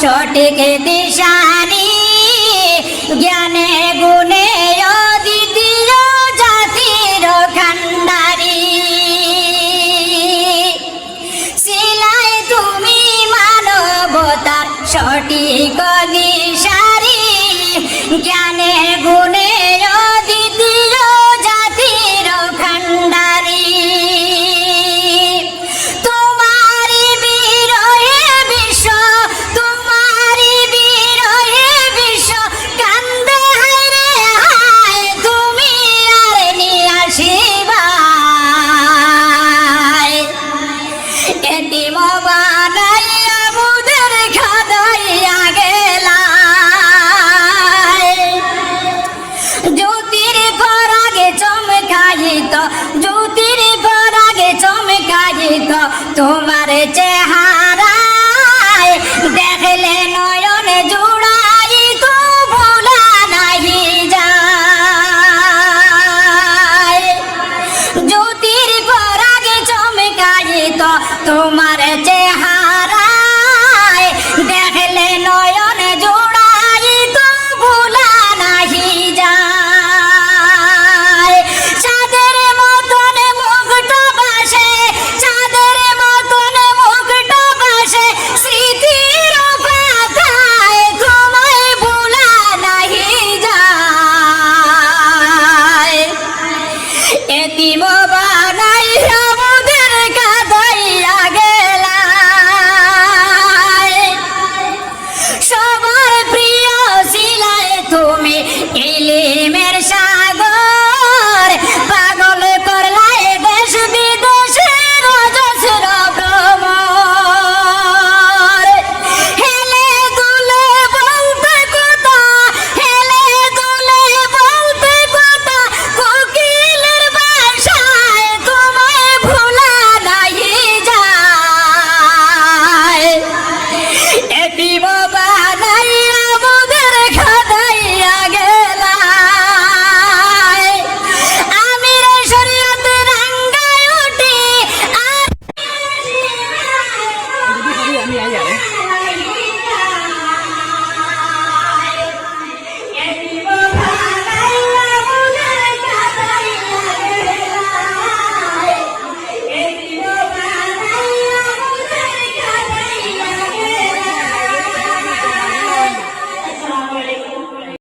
সঠিক দিশারি, জ্ঞানে গুণে অদ্বিতীয় জাতির খান্ডারি। ছিলাই তুমি মানবতার সঠিক দিশারি, জ্ঞানে গুণে অদ্বিতীয় জাতির খান্ডারি। তোমারি বিরহে বিশ্ব, তোমারি বিরহে বিশ্ব কান্দে হায়রে হায়, তুমি আর নিয়ে আসিবা এতিম বানাইয়া মুদের খাদাইয়া গেলা। জ্যোতির পরাগে চমকাইত, জ্যোতির পরাগে চমকাইত তোমার চেহারায়, দেখলে নয়নে জুড়াইত ভোলা নাহি যায়। জ্যোতির পরাগে চমকাইত তোমার চেহারায়, দেখলে নয়নে